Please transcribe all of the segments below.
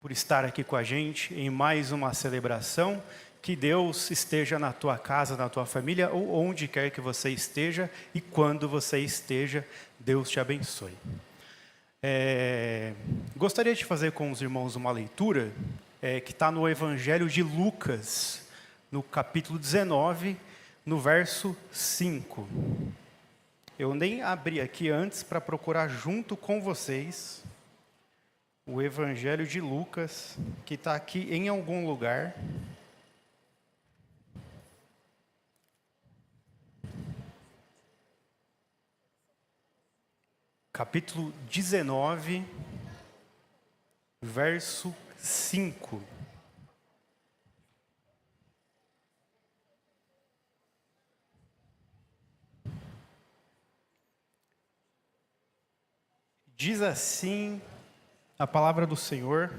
por estar aqui com a gente em mais uma celebração. Que Deus esteja na tua casa, na tua família, ou onde quer que você esteja, e quando você esteja, Deus te abençoe. Gostaria de fazer com os irmãos uma leitura que está no Evangelho de Lucas, no capítulo 19, no verso 5. Eu nem abri aqui antes para procurar junto com vocês o Evangelho de Lucas, que está aqui em algum lugar. Capítulo 19, verso 5. Diz assim a palavra do Senhor,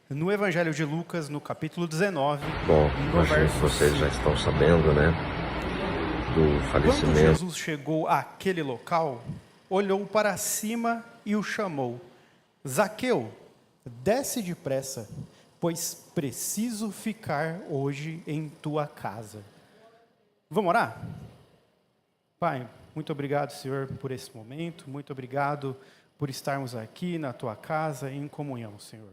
no Evangelho de Lucas, no capítulo 19, Bom, no imagino verso que vocês 5. já estão sabendo, né, do Quando falecimento. Jesus chegou àquele local, olhou para cima e o chamou: Zaqueu, desce depressa, pois preciso ficar hoje em tua casa. Vamos orar? Pai, muito obrigado, Senhor, por esse momento. Muito obrigado por estarmos aqui na tua casa em comunhão, Senhor.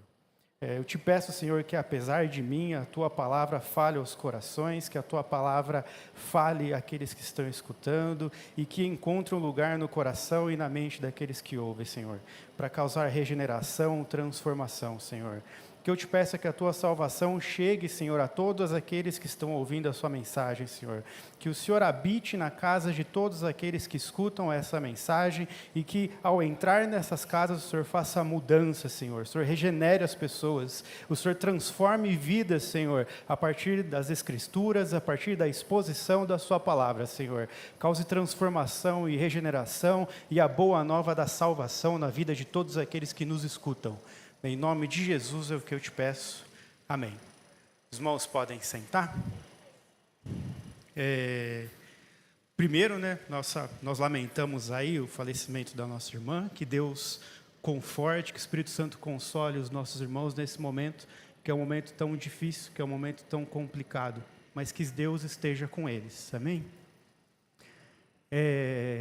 Eu te peço, Senhor, que apesar de mim, a tua palavra fale aos corações, que a tua palavra fale àqueles que estão escutando e que encontre um lugar no coração e na mente daqueles que ouvem, Senhor, para causar regeneração, transformação, Senhor. Que eu te peço que a tua salvação chegue, Senhor, a todos aqueles que estão ouvindo a sua mensagem, Senhor. Que o Senhor habite na casa de todos aqueles que escutam essa mensagem e que, ao entrar nessas casas, o Senhor faça a mudança, Senhor. O Senhor regenere as pessoas. O Senhor transforme vidas, Senhor, a partir das Escrituras, a partir da exposição da sua palavra, Senhor. Cause transformação e regeneração e a boa nova da salvação na vida de todos aqueles que nos escutam. Em nome de Jesus é o que eu te peço. Amém. Os irmãos podem sentar. Primeiro, né, nós lamentamos aí o falecimento da nossa irmã. Que Deus conforte, que o Espírito Santo console os nossos irmãos nesse momento, que é um momento tão difícil, que é um momento tão complicado, mas que Deus esteja com eles. Amém?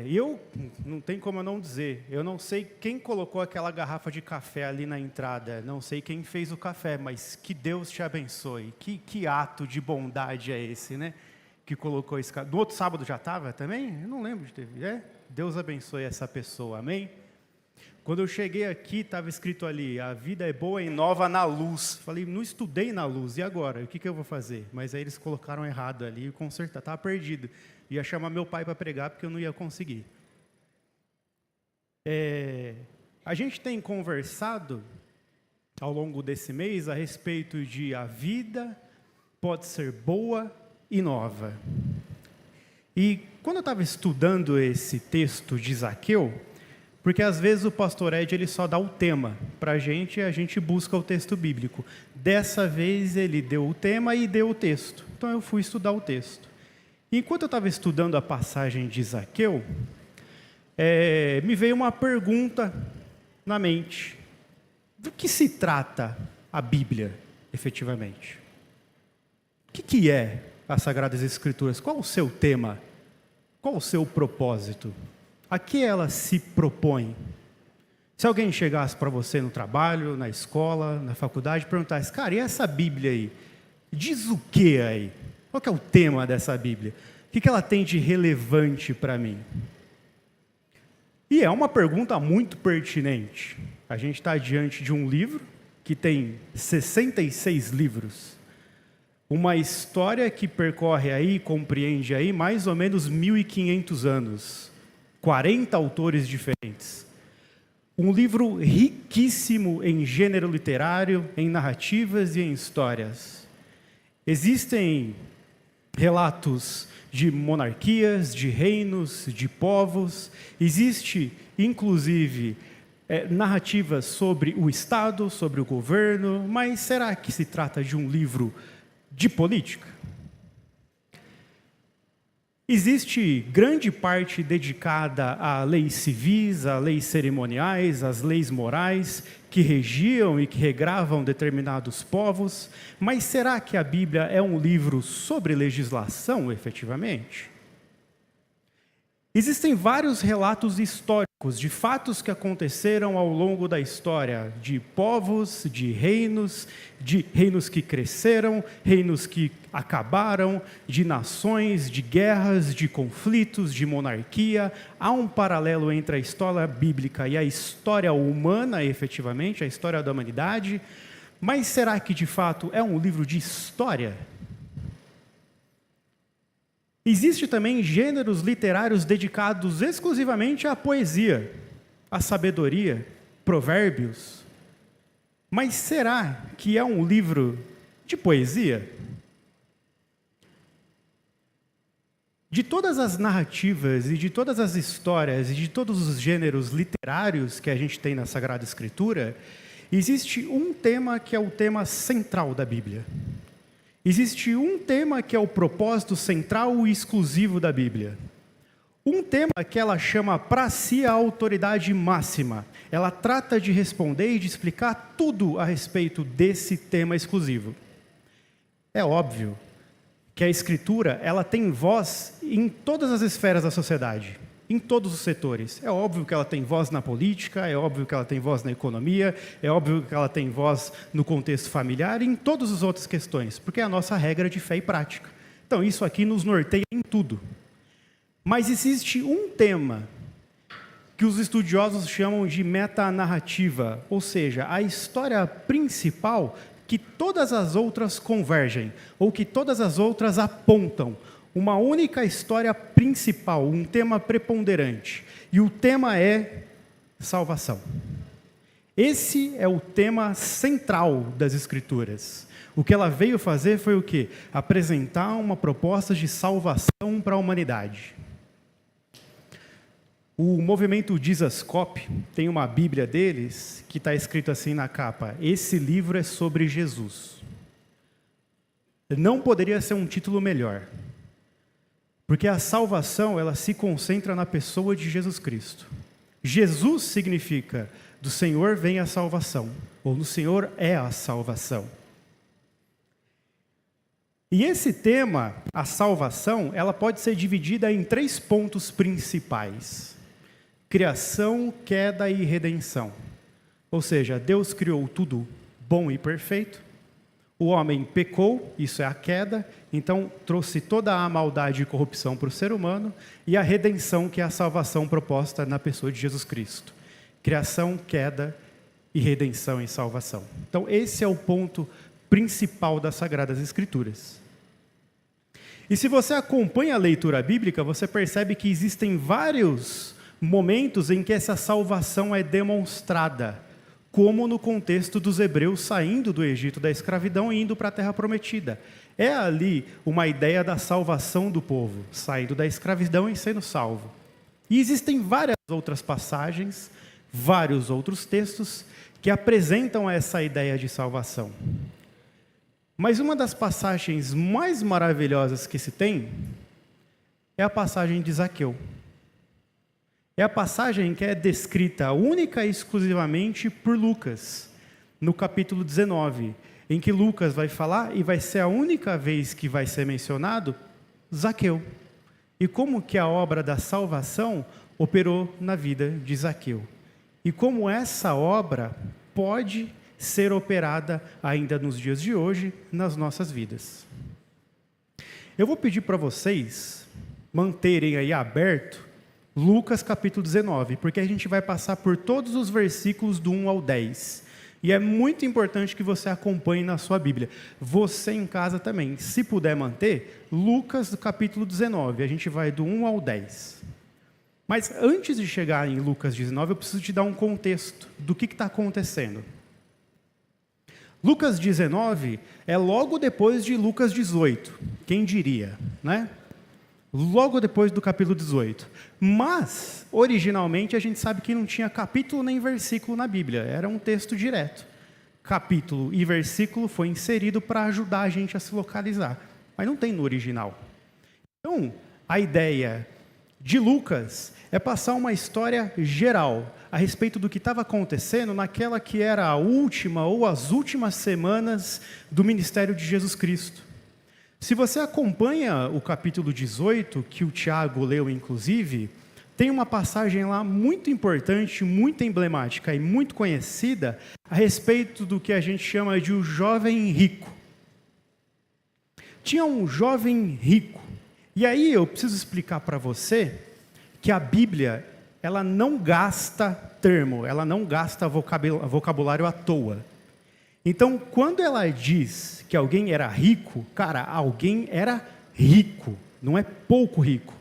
Eu, não tem como eu não dizer, eu não sei quem colocou aquela garrafa de café ali na entrada, não sei quem fez o café, mas que Deus te abençoe. Que ato de bondade é esse, né? Que colocou esse café. No outro sábado já estava também? Eu não lembro de ter visto. Deus abençoe essa pessoa, amém? Quando eu cheguei aqui, estava escrito ali: a vida é boa e nova na luz. Falei, não estudei na luz, e agora? O que eu vou fazer? Mas aí eles colocaram errado ali e consertaram, estava perdido. Ia chamar meu pai para pregar, porque eu não ia conseguir. A gente tem conversado, ao longo desse mês, a respeito de a vida pode ser boa e nova. E quando eu estava estudando esse texto de Zaqueu, porque às vezes o pastor Ed ele só dá o tema para a gente busca o texto bíblico. Dessa vez ele deu o tema e deu o texto. Então eu fui estudar o texto. Enquanto eu estava estudando a passagem de Zaqueu, me veio uma pergunta na mente. Do que se trata a Bíblia, efetivamente? O que é as Sagradas Escrituras? Qual o seu tema? Qual o seu propósito? A que ela se propõe? Se alguém chegasse para você no trabalho, na escola, na faculdade, e perguntasse: cara, e essa Bíblia aí? Diz o que aí? Qual que é o tema dessa Bíblia? O que ela tem de relevante para mim? E é uma pergunta muito pertinente. A gente está diante de um livro que tem 66 livros. Uma história que percorre aí, compreende aí mais ou menos 1.500 anos. 40 autores diferentes. Um livro riquíssimo em gênero literário, em narrativas e em histórias. Existem relatos de monarquias, de reinos, de povos. Existe, inclusive, narrativas sobre o Estado, sobre o governo. Mas será que se trata de um livro de política? Existe grande parte dedicada a leis civis, a leis cerimoniais, às leis morais, que regiam e que regravam determinados povos, mas será que a Bíblia é um livro sobre legislação, efetivamente? Existem vários relatos históricos de fatos que aconteceram ao longo da história, de povos, de reinos que cresceram, reinos que acabaram, de nações, de guerras, de conflitos, de monarquia. Há um paralelo entre a história bíblica e a história humana, efetivamente, a história da humanidade. Mas será que, de fato, é um livro de história? Existem também gêneros literários dedicados exclusivamente à poesia, à sabedoria, provérbios. Mas será que é um livro de poesia? De todas as narrativas e de todas as histórias e de todos os gêneros literários que a gente tem na Sagrada Escritura, existe um tema que é o tema central da Bíblia. Existe um tema que é o propósito central e exclusivo da Bíblia. Um tema que ela chama para si a autoridade máxima. Ela trata de responder e de explicar tudo a respeito desse tema exclusivo. É óbvio que a Escritura ela tem voz em todas as esferas da sociedade, em todos os setores. É óbvio que ela tem voz na política, é óbvio que ela tem voz na economia, é óbvio que ela tem voz no contexto familiar e em todas as outras questões, porque é a nossa regra de fé e prática. Então, isso aqui nos norteia em tudo. Mas existe um tema que os estudiosos chamam de metanarrativa, ou seja, a história principal que todas as outras convergem, ou que todas as outras apontam. Uma única história principal, um tema preponderante. E o tema é salvação. Esse é o tema central das Escrituras. O que ela veio fazer foi o quê? Apresentar uma proposta de salvação para a humanidade. O movimento Jesus Cop tem uma Bíblia deles que está escrito assim na capa: esse livro é sobre Jesus. Não poderia ser um título melhor. Porque a salvação, ela se concentra na pessoa de Jesus Cristo. Jesus significa, do Senhor vem a salvação, ou no Senhor é a salvação. E esse tema, a salvação, ela pode ser dividida em 3 pontos principais: criação, queda e redenção. Ou seja, Deus criou tudo bom e perfeito. O homem pecou, isso é a queda, então trouxe toda a maldade e corrupção para o ser humano, e a redenção, que é a salvação proposta na pessoa de Jesus Cristo. Criação, queda e redenção e salvação. Então, esse é o ponto principal das Sagradas Escrituras. E se você acompanha a leitura bíblica, você percebe que existem vários momentos em que essa salvação é demonstrada, como no contexto dos hebreus saindo do Egito da escravidão e indo para a Terra Prometida. É ali uma ideia da salvação do povo, saindo da escravidão e sendo salvo. E existem várias outras passagens, vários outros textos que apresentam essa ideia de salvação. Mas uma das passagens mais maravilhosas que se tem é a passagem de Zaqueu. É a passagem que é descrita única e exclusivamente por Lucas, no capítulo 19, em que Lucas vai falar, e vai ser a única vez que vai ser mencionado, Zaqueu. E como que a obra da salvação operou na vida de Zaqueu. E como essa obra pode ser operada ainda nos dias de hoje, nas nossas vidas. Eu vou pedir para vocês manterem aí aberto Lucas capítulo 19, porque a gente vai passar por todos os versículos do 1 ao 10. E é muito importante que você acompanhe na sua Bíblia. Você em casa também, se puder manter, Lucas capítulo 19, a gente vai do 1 ao 10. Mas antes de chegar em Lucas 19, eu preciso te dar um contexto do que está acontecendo. Lucas 19 é logo depois de Lucas 18, quem diria, né? Logo depois do capítulo 18. Mas, originalmente, a gente sabe que não tinha capítulo nem versículo na Bíblia. Era um texto direto. Capítulo e versículo foi inserido para ajudar a gente a se localizar. Mas não tem no original. Então, A ideia de Lucas é passar uma história geral a respeito do que estava acontecendo naquela que era a última ou as últimas semanas do ministério de Jesus Cristo. Se você acompanha o capítulo 18, que o Tiago leu inclusive, tem uma passagem lá muito importante, muito emblemática e muito conhecida a respeito do que a gente chama de o jovem rico. Tinha um jovem rico. E aí eu preciso explicar para você que a Bíblia, ela não gasta termo, ela não gasta vocabulário à toa. Então, quando ela diz que alguém era rico, cara, alguém era rico, não é pouco rico.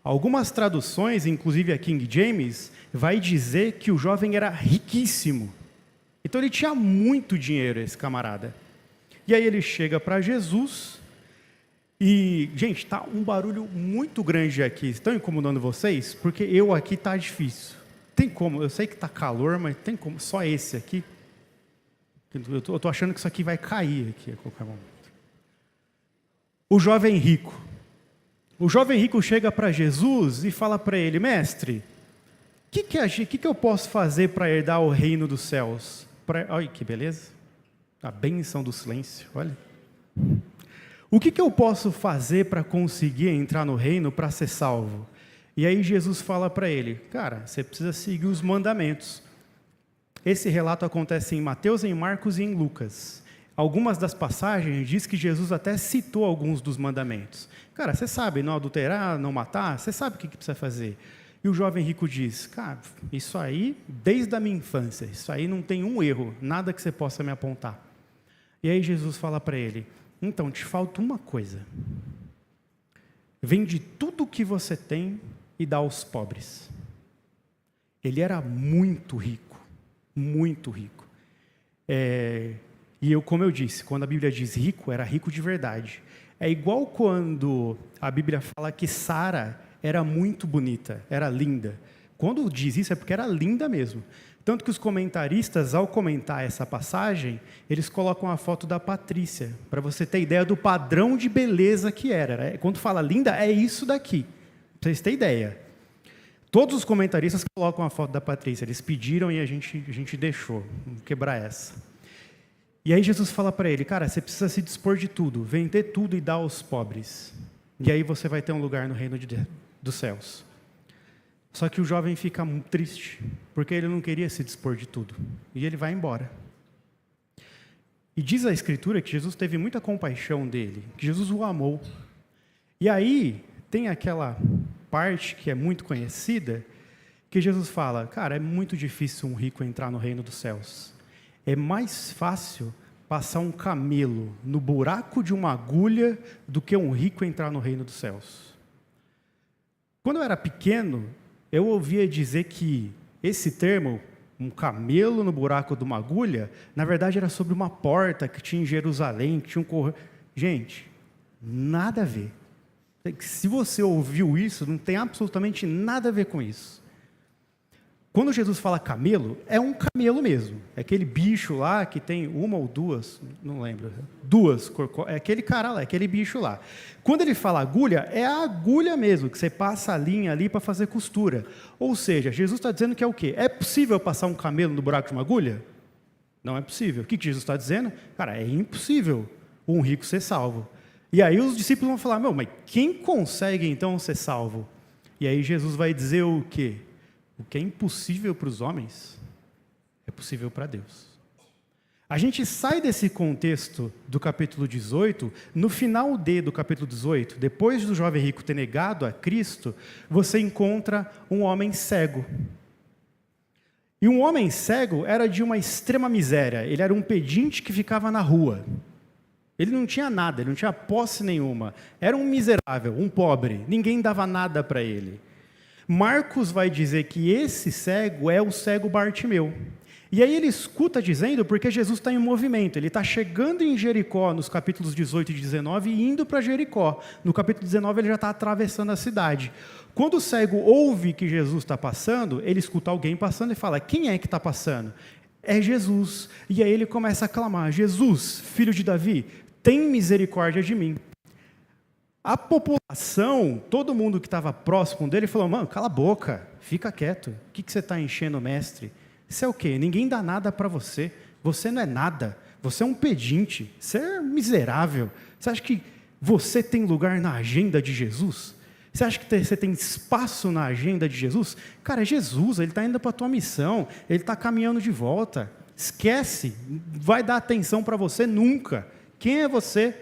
Algumas traduções, inclusive a King James, vai dizer que o jovem era riquíssimo. Então ele tinha muito dinheiro, esse camarada. E aí ele chega para Jesus e, gente, tá um barulho muito grande aqui. Estão incomodando vocês? Porque eu aqui tá difícil. Tem como? Eu sei que tá calor, mas tem como? Só esse aqui? Eu tô achando que isso aqui vai cair aqui a qualquer momento. O jovem rico. O jovem rico chega para Jesus e fala para ele: mestre, o que eu posso fazer para herdar o reino dos céus? Olha que beleza. A bênção do silêncio, olha. O que eu posso fazer para conseguir entrar no reino, para ser salvo? E aí Jesus fala para ele: cara, você precisa seguir os mandamentos. Esse relato acontece em Mateus, em Marcos e em Lucas. Algumas das passagens diz que Jesus até citou alguns dos mandamentos. Cara, você sabe, não adulterar, não matar, você sabe o que precisa fazer. E o jovem rico diz: cara, isso aí, desde a minha infância, isso aí não tem um erro, nada que você possa me apontar. E aí Jesus fala para ele: então, te falta uma coisa. Vende tudo o que você tem e dá aos pobres. Ele era muito rico, muito rico. E como eu disse, quando a Bíblia diz rico, era rico de verdade. É igual quando a Bíblia fala que Sara era muito bonita, era linda. Quando diz isso é porque era linda mesmo. Tanto que os comentaristas, ao comentar essa passagem, eles colocam a foto da Patrícia, para você ter ideia do padrão de beleza que era. Quando fala linda, é isso daqui, para vocês terem ideia. Todos os comentaristas colocam a foto da Patrícia, eles pediram e a gente deixou, vamos quebrar essa. E aí Jesus fala para ele: cara, você precisa se dispor de tudo, vender tudo e dar aos pobres. E aí você vai ter um lugar no reino dos céus. Só que o jovem fica muito triste, porque ele não queria se dispor de tudo. E ele vai embora. E diz a Escritura que Jesus teve muita compaixão dele, que Jesus o amou. E aí tem aquela parte que é muito conhecida, que Jesus fala: cara, é muito difícil um rico entrar no reino dos céus. É mais fácil passar um camelo no buraco de uma agulha do que um rico entrar no reino dos céus. Quando eu era pequeno, eu ouvia dizer que esse termo, um camelo no buraco de uma agulha, na verdade era sobre uma porta que tinha em Jerusalém, que tinha um corredor. Gente, nada a ver. Se você ouviu isso, não tem absolutamente nada a ver com isso. Quando Jesus fala camelo, é um camelo mesmo. É aquele bicho lá que tem uma ou duas, não lembro, é aquele cara lá, é aquele bicho lá. Quando ele fala agulha, é a agulha mesmo, que você passa a linha ali para fazer costura. Ou seja, Jesus está dizendo que é o quê? É possível passar um camelo no buraco de uma agulha? Não é possível. O que Jesus está dizendo? Cara, é impossível um rico ser salvo. E aí os discípulos vão falar: mas quem consegue então ser salvo? E aí Jesus vai dizer o quê? O que é impossível para os homens, é possível para Deus. A gente sai desse contexto do capítulo 18, no final do capítulo 18, depois do jovem rico ter negado a Cristo, você encontra um homem cego. E um homem cego era de uma extrema miséria, ele era um pedinte que ficava na rua. Ele não tinha nada, ele não tinha posse nenhuma, era um miserável, um pobre, ninguém dava nada para ele. Marcos vai dizer que esse cego é o cego Bartimeu. E aí ele escuta dizendo, porque Jesus está em movimento, ele está chegando em Jericó, nos capítulos 18 e 19, e indo para Jericó. No capítulo 19 ele já está atravessando a cidade. Quando o cego ouve que Jesus está passando, ele escuta alguém passando e fala: quem é que está passando? É Jesus. E aí ele começa a clamar: Jesus, filho de Davi, tem misericórdia de mim. A população, todo mundo que estava próximo dele, falou: mano, cala a boca, fica quieto. O que você está enchendo o mestre? Isso é o quê? Ninguém dá nada para você. Você não é nada. Você é um pedinte. Você é miserável. Você acha que você tem lugar na agenda de Jesus? Você acha que você tem espaço na agenda de Jesus? Cara, é Jesus, ele está indo para a tua missão, ele está caminhando de volta. Esquece, vai dar atenção para você nunca. Quem é você?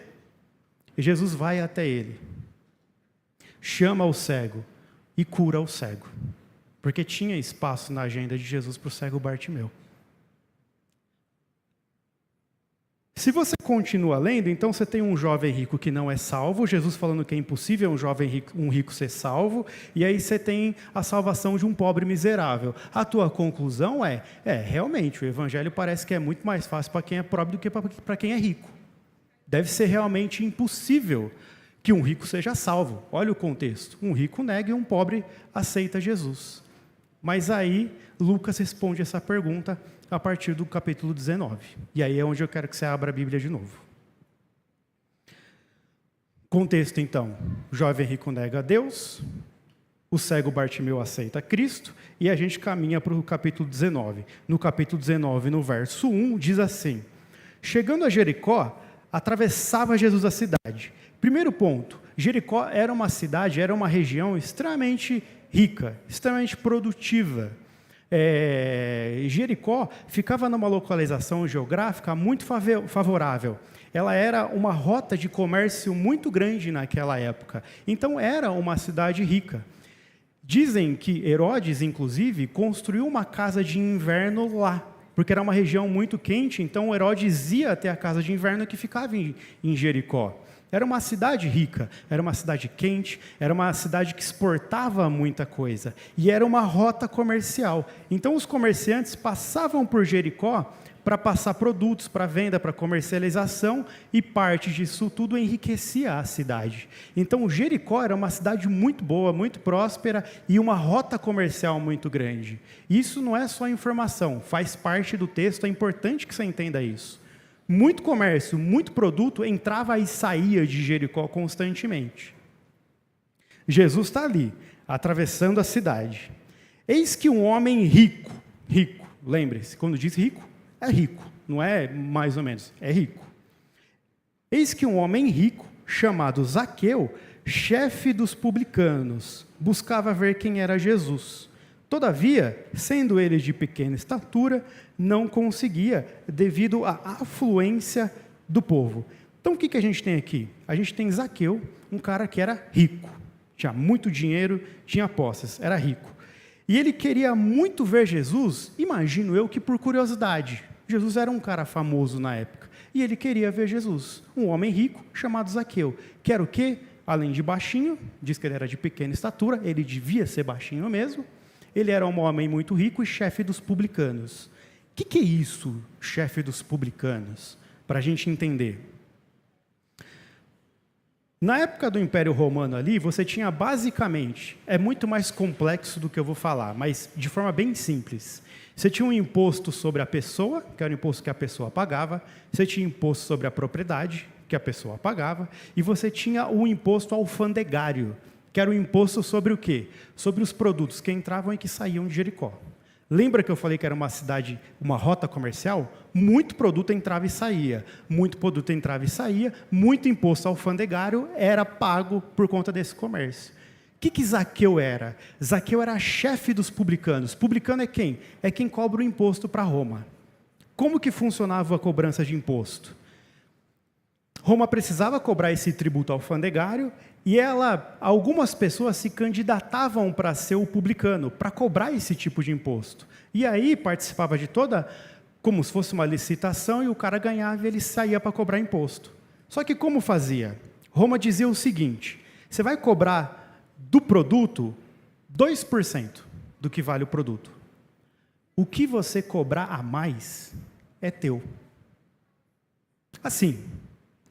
E Jesus vai até ele, chama o cego e cura o cego, porque tinha espaço na agenda de Jesus para o cego Bartimeu. Se você continua lendo, então você tem um jovem rico que não é salvo, Jesus falando que é impossível um rico ser salvo, e aí você tem a salvação de um pobre miserável. A tua conclusão realmente, o evangelho parece que é muito mais fácil para quem é pobre do que para quem é rico. Deve ser realmente impossível que um rico seja salvo. Olha o contexto, um rico nega e um pobre aceita Jesus. Mas aí, Lucas responde essa pergunta a partir do capítulo 19. E aí é onde eu quero que você abra a Bíblia de novo. Contexto, então. O jovem rico nega a Deus, o cego Bartimeu aceita Cristo, e a gente caminha para o capítulo 19. No capítulo 19, no verso 1, diz assim: chegando a Jericó, atravessava Jesus a cidade. Primeiro ponto, Jericó era uma cidade, era uma região extremamente rica, extremamente produtiva. Jericó ficava numa localização geográfica muito favorável. Ela era uma rota de comércio muito grande naquela época. Então era uma cidade rica. Dizem que Herodes, inclusive, construiu uma casa de inverno lá, porque era uma região muito quente, então Herodes ia até a casa de inverno que ficava em Jericó. Era uma cidade rica, era uma cidade quente, era uma cidade que exportava muita coisa, e era uma rota comercial. Então os comerciantes passavam por Jericó para passar produtos para venda, para comercialização, e parte disso tudo enriquecia a cidade. Então Jericó era uma cidade muito boa, muito próspera, e uma rota comercial muito grande. Isso não é só informação, faz parte do texto, é importante que você entenda isso. Muito comércio, muito produto entrava e saía de Jericó constantemente. Jesus está ali, atravessando a cidade. Eis que um homem rico, lembre-se, quando diz rico, é rico, não é mais ou menos, é rico. Eis que um homem rico, chamado Zaqueu, chefe dos publicanos, buscava ver quem era Jesus. Todavia, sendo ele de pequena estatura, não conseguia, devido à afluência do povo. Então, o que a gente tem aqui? A gente tem Zaqueu, um cara que era rico, tinha muito dinheiro, tinha posses, era rico. E ele queria muito ver Jesus, imagino eu que por curiosidade. Jesus era um cara famoso na época, e ele queria ver Jesus, um homem rico chamado Zaqueu, que era o quê? Além de baixinho, diz que ele era de pequena estatura, ele devia ser baixinho mesmo. Ele era um homem muito rico e chefe dos publicanos. O que é isso, chefe dos publicanos? Para a gente entender. Na época do Império Romano ali, você tinha basicamente, é muito mais complexo do que eu vou falar, mas de forma bem simples. Você tinha um imposto sobre a pessoa, que era o imposto que a pessoa pagava, você tinha imposto sobre a propriedade, que a pessoa pagava, e você tinha o imposto alfandegário, que era o imposto sobre o quê? Sobre os produtos que entravam e que saíam de Jericó. Lembra que eu falei que era uma cidade, uma rota comercial? Muito produto entrava e saía. Muito produto entrava e saía, muito imposto alfandegário era pago por conta desse comércio. O que Zaqueu era? Zaqueu era chefe dos publicanos. Publicano é quem? É quem cobra o imposto para Roma. Como que funcionava a cobrança de imposto? Roma precisava cobrar esse tributo alfandegário e algumas pessoas se candidatavam para ser o publicano, para cobrar esse tipo de imposto. E aí participava de toda, como se fosse uma licitação, e o cara ganhava e ele saía para cobrar imposto. Só que como fazia? Roma dizia o seguinte: você vai cobrar do produto 2% do que vale o produto. O que você cobrar a mais é teu. Assim,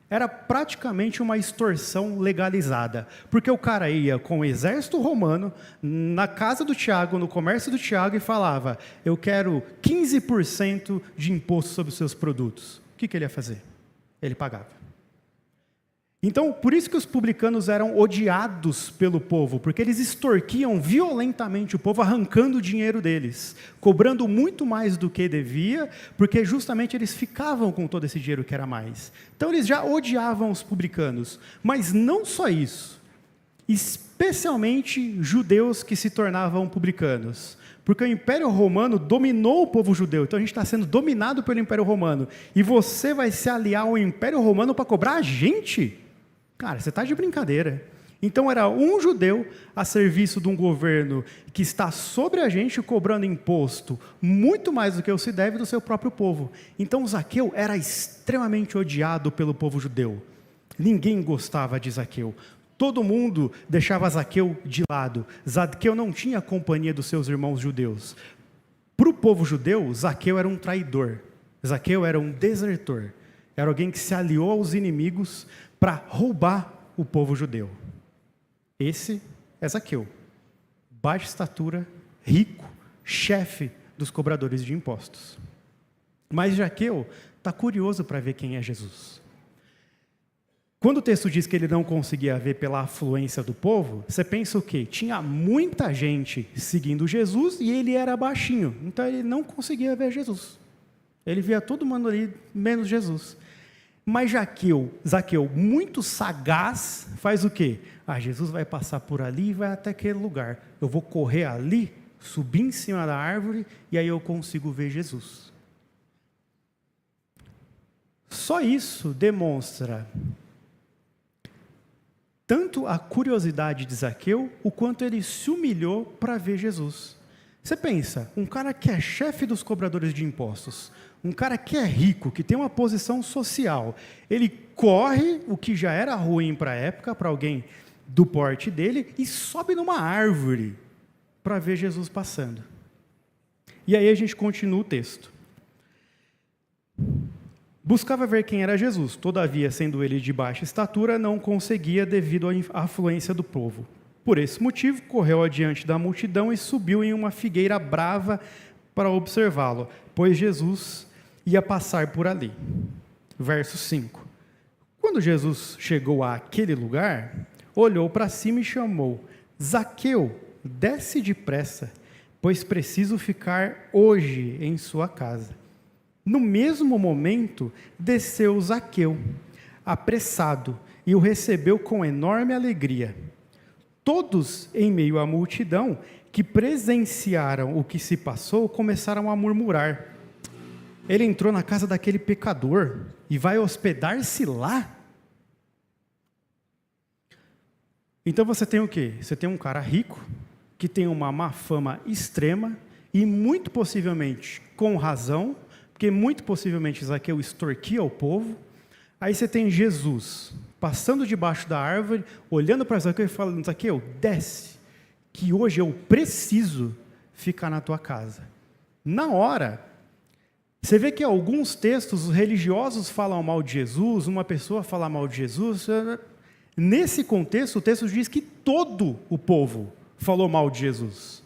era praticamente uma extorsão legalizada, porque o cara ia com o exército romano, na casa do Tiago, no comércio do Tiago, e falava: eu quero 15% de imposto sobre os seus produtos. O que ele ia fazer? Ele pagava. Então, por isso que os publicanos eram odiados pelo povo, porque eles extorquiam violentamente o povo, arrancando o dinheiro deles, cobrando muito mais do que devia, porque justamente eles ficavam com todo esse dinheiro que era mais. Então, eles já odiavam os publicanos. Mas não só isso, especialmente judeus que se tornavam publicanos. Porque o Império Romano dominou o povo judeu, então a gente está sendo dominado pelo Império Romano. E você vai se aliar ao Império Romano para cobrar a gente? Cara, você está de brincadeira. Então era um judeu a serviço de um governo que está sobre a gente, cobrando imposto muito mais do que o se deve do seu próprio povo. Então Zaqueu era extremamente odiado pelo povo judeu. Ninguém gostava de Zaqueu. Todo mundo deixava Zaqueu de lado. Zaqueu não tinha a companhia dos seus irmãos judeus. Para o povo judeu, Zaqueu era um traidor. Zaqueu era um desertor. Era alguém que se aliou aos inimigos para roubar o povo judeu. Esse é Zaqueu. Baixa estatura, rico, chefe dos cobradores de impostos. Mas Zaqueu está curioso para ver quem é Jesus. Quando o texto diz que ele não conseguia ver pela afluência do povo, você pensa o quê? Tinha muita gente seguindo Jesus e ele era baixinho, então ele não conseguia ver Jesus. Ele via todo mundo ali, menos Jesus. Mas Zaqueu, muito sagaz, faz o quê? Jesus vai passar por ali e vai até aquele lugar. Eu vou correr ali, subir em cima da árvore, e aí eu consigo ver Jesus. Só isso demonstra tanto a curiosidade de Zaqueu, o quanto ele se humilhou para ver Jesus. Você pensa, um cara que é chefe dos cobradores de impostos, um cara que é rico, que tem uma posição social, ele corre, o que já era ruim para a época, para alguém do porte dele, e sobe numa árvore para ver Jesus passando. E aí a gente continua o texto. Buscava ver quem era Jesus, todavia, sendo ele de baixa estatura, não conseguia devido à afluência do povo. Por esse motivo, correu adiante da multidão e subiu em uma figueira brava para observá-lo, pois Jesus ia passar por ali. Verso 5. Quando Jesus chegou àquele lugar, olhou para cima e chamou: Zaqueu, desce depressa, pois preciso ficar hoje em sua casa. No mesmo momento, desceu Zaqueu, apressado, e o recebeu com enorme alegria. Todos, em meio à multidão, que presenciaram o que se passou, começaram a murmurar: ele entrou na casa daquele pecador e vai hospedar-se lá? Então você tem o quê? Você tem um cara rico, que tem uma má fama extrema, e muito possivelmente com razão, porque muito possivelmente Zaqueu extorquia o povo. Aí você tem Jesus passando debaixo da árvore, olhando para Zaqueu e falando: Zaqueu, desce, que hoje eu preciso ficar na tua casa. Na hora, você vê que em alguns textos os religiosos falam mal de Jesus, uma pessoa fala mal de Jesus. Nesse contexto, o texto diz que todo o povo falou mal de Jesus.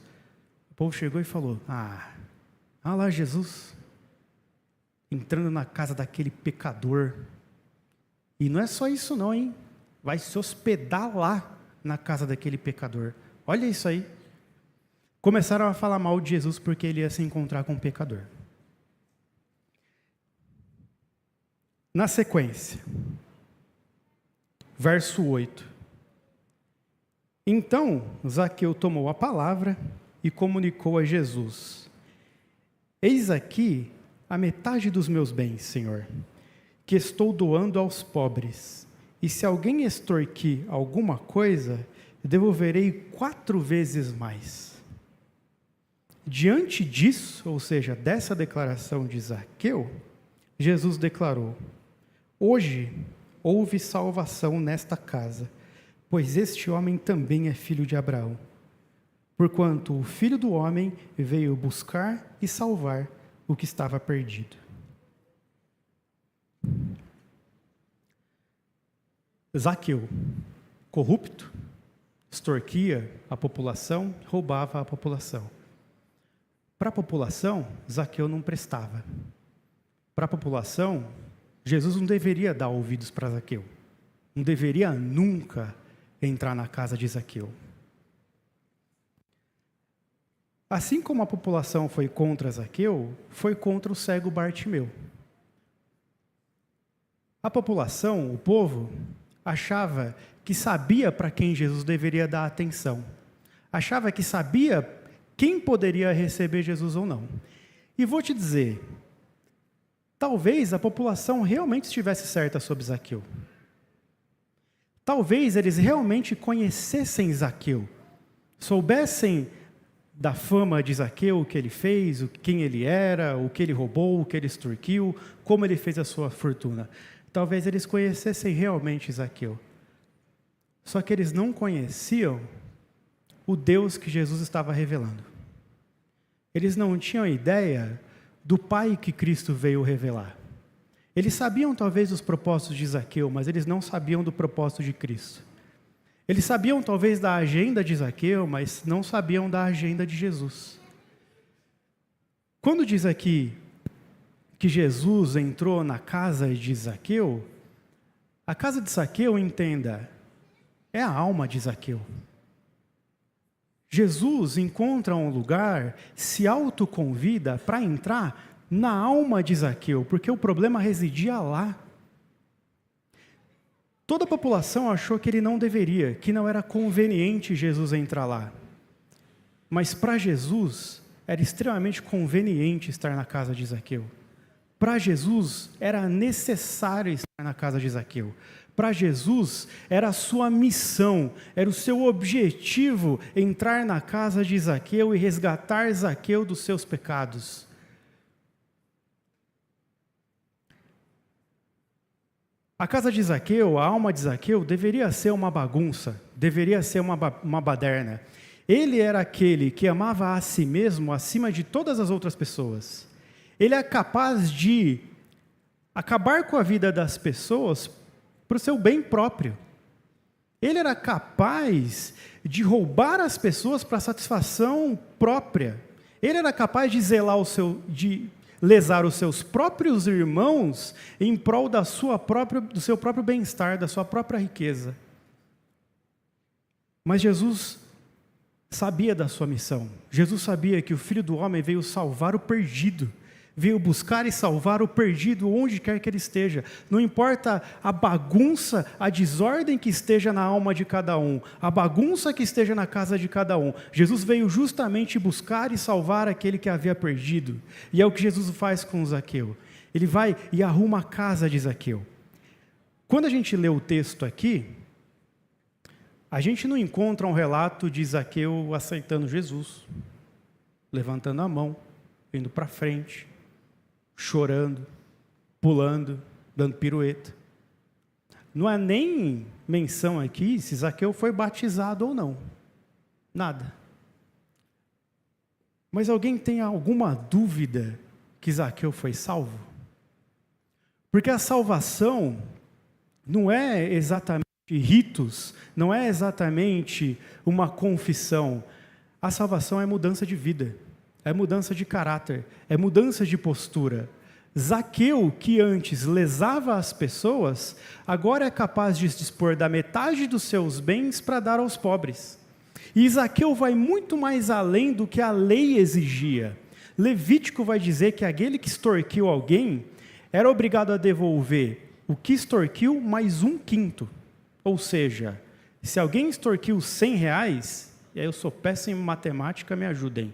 O povo chegou e falou: olha lá Jesus, entrando na casa daquele pecador. E não é só isso não, hein? Vai se hospedar lá na casa daquele pecador. Olha isso aí. Começaram a falar mal de Jesus porque ele ia se encontrar com um pecador. Na sequência, verso 8. Então Zaqueu tomou a palavra e comunicou a Jesus: eis aqui a metade dos meus bens, Senhor, que estou doando aos pobres. E se alguém extorquir alguma coisa, devolverei 4 vezes mais. Diante disso, ou seja, dessa declaração de Zaqueu, Jesus declarou: hoje houve salvação nesta casa, pois este homem também é filho de Abraão. Porquanto o Filho do Homem veio buscar e salvar o que estava perdido. Zaqueu, corrupto, extorquia a população, roubava a população. Para a população, Zaqueu não prestava. Para a população, Jesus não deveria dar ouvidos para Zaqueu. não deveria nunca entrar na casa de Zaqueu. Assim como a população foi contra Zaqueu, foi contra o cego Bartimeu. A população, o povo, achava que sabia para quem Jesus deveria dar atenção. Achava que sabia quem poderia receber Jesus ou não. E vou te dizer, talvez a população realmente estivesse certa sobre Zaqueu. Talvez eles realmente conhecessem Zaqueu, soubessem da fama de Zaqueu, o que ele fez, quem ele era, o que ele roubou, o que ele extorquiu, como ele fez a sua fortuna. Talvez eles conhecessem realmente Zaqueu. Só que eles não conheciam o Deus que Jesus estava revelando. Eles não tinham ideia do Pai que Cristo veio revelar. Eles sabiam talvez dos propósitos de Zaqueu, mas eles não sabiam do propósito de Cristo. Eles sabiam talvez da agenda de Zaqueu, mas não sabiam da agenda de Jesus. Quando diz aqui que Jesus entrou na casa de Zaqueu, a casa de Zaqueu, entenda, é a alma de Zaqueu. Jesus encontra um lugar, se autoconvida para entrar na alma de Zaqueu, porque o problema residia lá. Toda a população achou que ele não deveria, que não era conveniente Jesus entrar lá. Mas para Jesus, era extremamente conveniente estar na casa de Zaqueu. Para Jesus, era necessário estar na casa de Zaqueu. Para Jesus, era a sua missão, era o seu objetivo entrar na casa de Zaqueu e resgatar Zaqueu dos seus pecados. A casa de Zaqueu, a alma de Zaqueu, deveria ser uma bagunça, deveria ser uma baderna. Ele era aquele que amava a si mesmo acima de todas as outras pessoas. Ele é capaz de acabar com a vida das pessoas para o seu bem próprio. Ele era capaz de roubar as pessoas para satisfação própria. Ele era capaz de lesar os seus próprios irmãos em prol do seu próprio bem-estar, da sua própria riqueza. Mas Jesus sabia da sua missão. Jesus sabia que o Filho do Homem veio salvar o perdido. Veio buscar e salvar o perdido onde quer que ele esteja. Não importa a bagunça, a desordem que esteja na alma de cada um, a bagunça que esteja na casa de cada um. Jesus veio justamente buscar e salvar aquele que havia perdido. E é o que Jesus faz com Zaqueu. Ele vai e arruma a casa de Zaqueu. Quando a gente lê o texto aqui, a gente não encontra um relato de Zaqueu aceitando Jesus, levantando a mão, indo para frente, chorando, pulando, dando pirueta. Não há nem menção aqui se Zaqueu foi batizado ou não. Nada. Mas alguém tem alguma dúvida que Zaqueu foi salvo? Porque a salvação não é exatamente ritos, não é exatamente uma confissão. A salvação é mudança de vida. É mudança de caráter, é mudança de postura. Zaqueu, que antes lesava as pessoas, agora é capaz de dispor da metade dos seus bens para dar aos pobres. E Zaqueu vai muito mais além do que a lei exigia. Levítico vai dizer que aquele que extorquiu alguém era obrigado a devolver o que extorquiu mais 1/5. Ou seja, se alguém extorquiu R$100, e aí eu sou péssimo em matemática, me ajudem,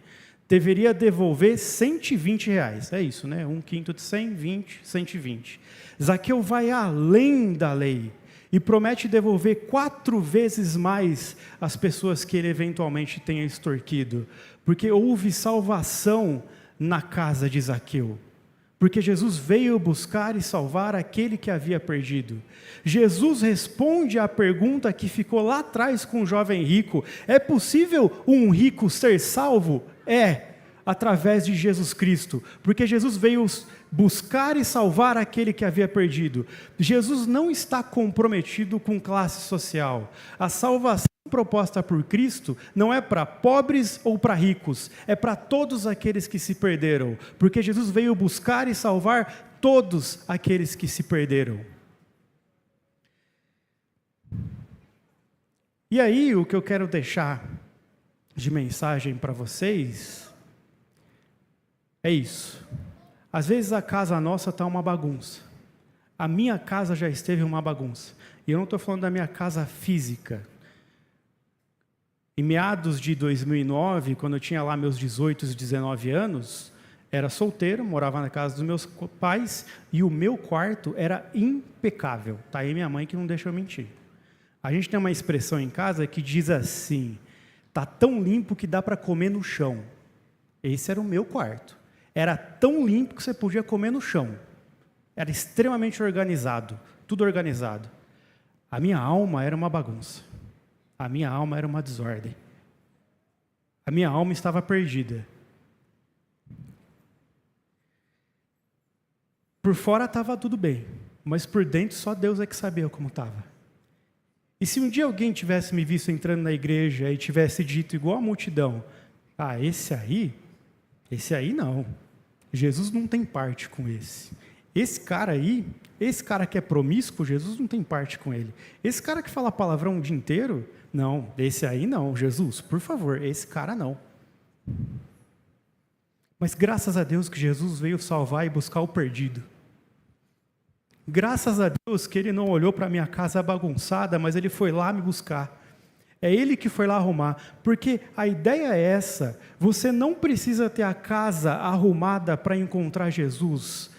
deveria devolver R$120. É isso, né? 1/5 de 100, 20, 120. Zaqueu vai além da lei e promete devolver 4 vezes mais as pessoas que ele eventualmente tenha extorquido, porque houve salvação na casa de Zaqueu. Porque Jesus veio buscar e salvar aquele que havia perdido. Jesus responde à pergunta que ficou lá atrás com o jovem rico: é possível um rico ser salvo? É, através de Jesus Cristo, porque Jesus veio buscar e salvar aquele que havia perdido. Jesus não está comprometido com classe social. A salvação proposta por Cristo não é para pobres ou para ricos, é para todos aqueles que se perderam, porque Jesus veio buscar e salvar todos aqueles que se perderam. E aí, o que eu quero deixar de mensagem para vocês é isso. Às vezes a casa nossa está uma bagunça. A minha casa já esteve uma bagunça. E eu não estou falando da minha casa física. Em meados de 2009, quando eu tinha lá meus 18, 19 anos, era solteiro, morava na casa dos meus pais, e o meu quarto era impecável. Tá aí minha mãe que não deixa eu mentir. A gente tem uma expressão em casa que diz assim: tá tão limpo que dá para comer no chão. Esse era o meu quarto. Era tão limpo que você podia comer no chão. Era extremamente organizado, tudo organizado. A minha alma era uma bagunça. A minha alma era uma desordem. A minha alma estava perdida. Por fora estava tudo bem, mas por dentro só Deus é que sabia como estava. E se um dia alguém tivesse me visto entrando na igreja e tivesse dito igual a multidão: ah, esse aí não, Jesus não tem parte com esse. Esse cara aí, esse cara que é promíscuo, Jesus não tem parte com ele. Esse cara que fala palavrão o dia inteiro, não, esse aí não, Jesus, por favor, esse cara não. Mas graças a Deus que Jesus veio salvar e buscar o perdido. Graças a Deus que Ele não olhou para a minha casa bagunçada, mas Ele foi lá me buscar. É Ele que foi lá arrumar, porque a ideia é essa: você não precisa ter a casa arrumada para encontrar Jesus.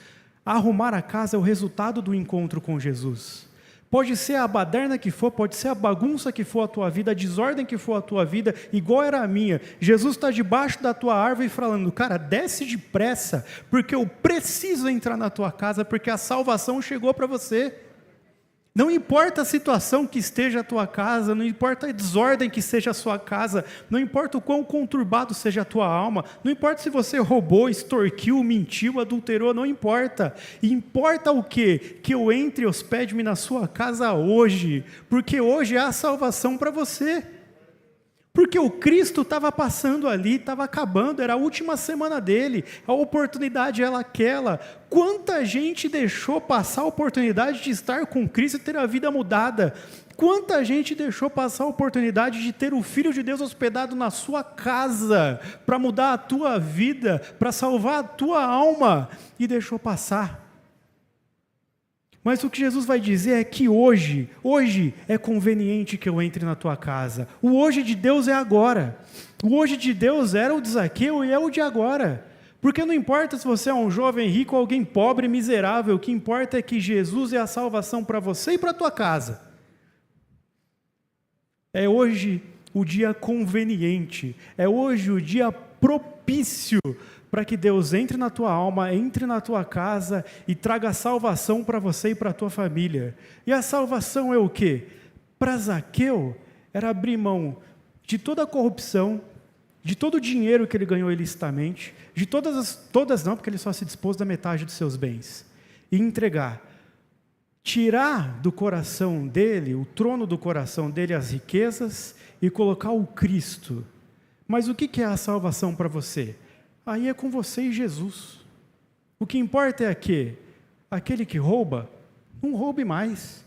Arrumar a casa é o resultado do encontro com Jesus. Pode ser a baderna que for, pode ser a bagunça que for a tua vida, a desordem que for a tua vida, igual era a minha. Jesus está debaixo da tua árvore falando: cara, desce depressa, porque eu preciso entrar na tua casa, porque a salvação chegou para você. Não importa a situação que esteja a tua casa, não importa a desordem que seja a sua casa, não importa o quão conturbado seja a tua alma, não importa se você roubou, extorquiu, mentiu, adulterou, não importa. Importa o quê? Que eu entre e hospede-me na sua casa hoje, porque hoje há salvação para você. Porque o Cristo estava passando ali, estava acabando, era a última semana dele, a oportunidade era aquela. Quanta gente deixou passar a oportunidade de estar com Cristo e ter a vida mudada? Quanta gente deixou passar a oportunidade de ter o Filho de Deus hospedado na sua casa, para mudar a tua vida, para salvar a tua alma, e deixou passar? Mas o que Jesus vai dizer é que hoje é conveniente que eu entre na tua casa. O hoje de Deus é agora. O hoje de Deus era o de Zaqueu e é o de agora. Porque não importa se você é um jovem rico ou alguém pobre, miserável, o que importa é que Jesus é a salvação para você e para a tua casa. É hoje o dia conveniente, é hoje o dia propício para que Deus entre na tua alma, entre na tua casa e traga salvação para você e para a tua família. E a salvação é o quê? Para Zaqueu, era abrir mão de toda a corrupção, de todo o dinheiro que ele ganhou ilicitamente, de todas não, porque ele só se dispôs da metade dos seus bens, e entregar, tirar do coração dele, o trono do coração dele, as riquezas, e colocar o Cristo. Mas o que é a salvação para você? Aí é com você e Jesus. O que importa é que aquele que rouba, não roube mais.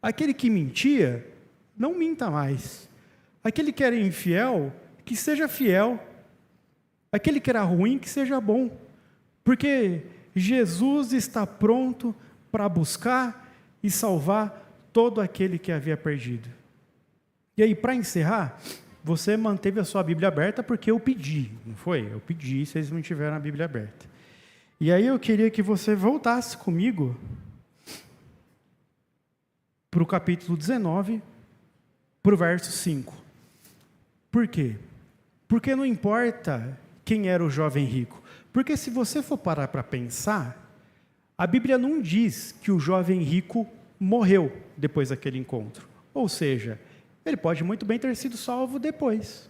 Aquele que mentia, não minta mais. Aquele que era infiel, que seja fiel. Aquele que era ruim, que seja bom. Porque Jesus está pronto para buscar e salvar todo aquele que havia perdido. E aí, para encerrar, você manteve a sua Bíblia aberta porque eu pedi, não foi? Eu pedi, vocês não tiveram a Bíblia aberta. E aí eu queria que você voltasse comigo para o capítulo 19, para o verso 5. Por quê? Porque não importa quem era o jovem rico. Porque se você for parar para pensar, a Bíblia não diz que o jovem rico morreu depois daquele encontro. Ou seja, ele pode muito bem ter sido salvo depois.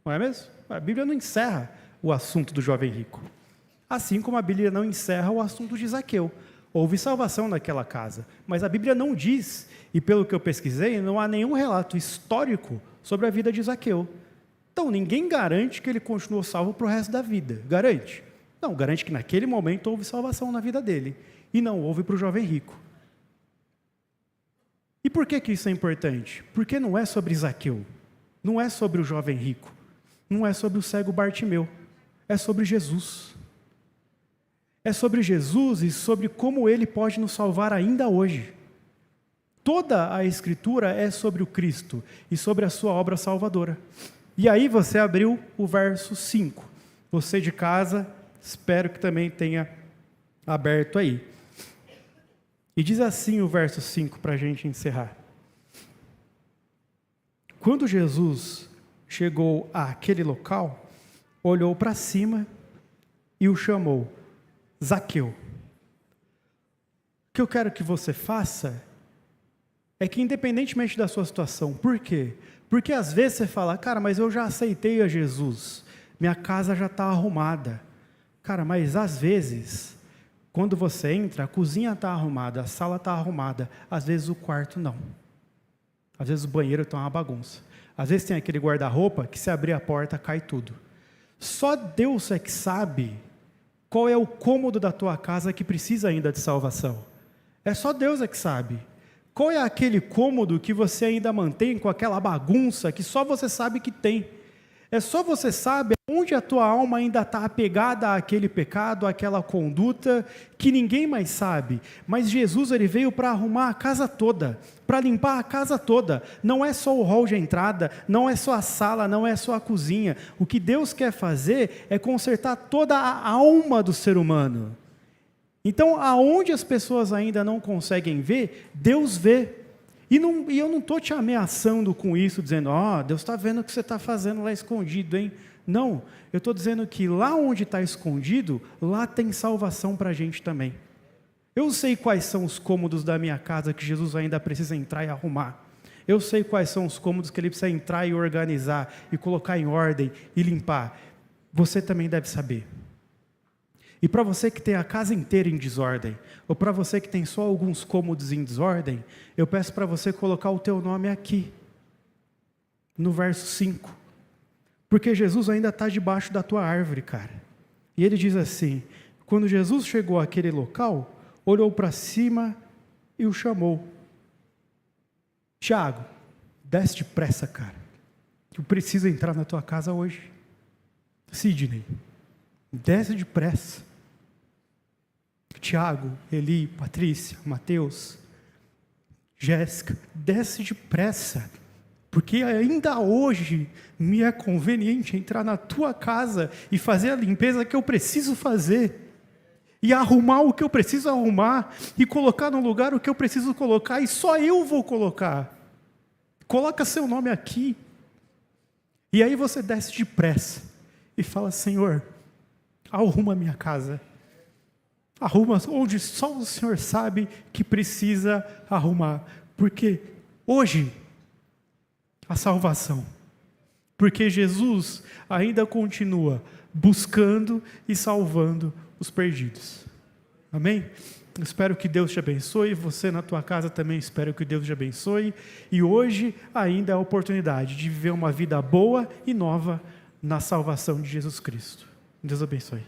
Não é mesmo? A Bíblia não encerra o assunto do jovem rico. Assim como a Bíblia não encerra o assunto de Zaqueu. Houve salvação naquela casa. Mas a Bíblia não diz, e pelo que eu pesquisei, não há nenhum relato histórico sobre a vida de Zaqueu. Então, ninguém garante que ele continuou salvo para o resto da vida. Garante? Não, garante que naquele momento houve salvação na vida dele. E não houve para o jovem rico. E por que isso é importante? Porque não é sobre Zaqueu, não é sobre o jovem rico, não é sobre o cego Bartimeu, é sobre Jesus. É sobre Jesus e sobre como Ele pode nos salvar ainda hoje. Toda a Escritura é sobre o Cristo e sobre a sua obra salvadora. E aí você abriu o verso 5. Você de casa, espero que também tenha aberto aí. E diz assim o verso 5 para a gente encerrar. Quando Jesus chegou àquele local, olhou para cima e o chamou, Zaqueu. O que eu quero que você faça é que independentemente da sua situação, por quê? Porque às vezes você fala, cara, mas eu já aceitei a Jesus, minha casa já está arrumada. Cara, mas às vezes, quando você entra, a cozinha está arrumada, a sala está arrumada, às vezes o quarto não. Às vezes o banheiro está uma bagunça. Às vezes tem aquele guarda-roupa que se abrir a porta cai tudo. Só Deus é que sabe qual é o cômodo da tua casa que precisa ainda de salvação. É só Deus é que sabe. Qual é aquele cômodo que você ainda mantém com aquela bagunça que só você sabe que tem? É só você sabe onde a tua alma ainda está apegada àquele pecado, àquela conduta que ninguém mais sabe. Mas Jesus ele veio para arrumar a casa toda, para limpar a casa toda. Não é só o hall de entrada, não é só a sala, não é só a cozinha. O que Deus quer fazer é consertar toda a alma do ser humano. Então, aonde as pessoas ainda não conseguem ver, Deus vê. E eu não estou te ameaçando com isso, dizendo, Deus está vendo o que você está fazendo lá escondido, hein? Não, eu estou dizendo que lá onde está escondido, lá tem salvação para a gente também. Eu sei quais são os cômodos da minha casa que Jesus ainda precisa entrar e arrumar. Eu sei quais são os cômodos que Ele precisa entrar e organizar, e colocar em ordem, e limpar. Você também deve saber. E para você que tem a casa inteira em desordem, ou para você que tem só alguns cômodos em desordem, eu peço para você colocar o teu nome aqui, no verso 5. Porque Jesus ainda está debaixo da tua árvore, cara. E ele diz assim, quando Jesus chegou àquele local, olhou para cima e o chamou. Tiago, desce depressa, cara. Eu preciso entrar na tua casa hoje. Sidney, desce depressa. Tiago, Eli, Patrícia, Mateus, Jéssica, desce depressa, porque ainda hoje me é conveniente entrar na tua casa e fazer a limpeza que eu preciso fazer, e arrumar o que eu preciso arrumar, e colocar no lugar o que eu preciso colocar, e só eu vou colocar. Coloca seu nome aqui, e aí você desce depressa, e fala, Senhor, arruma a minha casa, arruma onde só o Senhor sabe que precisa arrumar, porque hoje a salvação, porque Jesus ainda continua buscando e salvando os perdidos, amém? Espero que Deus te abençoe, você na tua casa também espero que Deus te abençoe, e hoje ainda é a oportunidade de viver uma vida boa e nova na salvação de Jesus Cristo. Deus abençoe.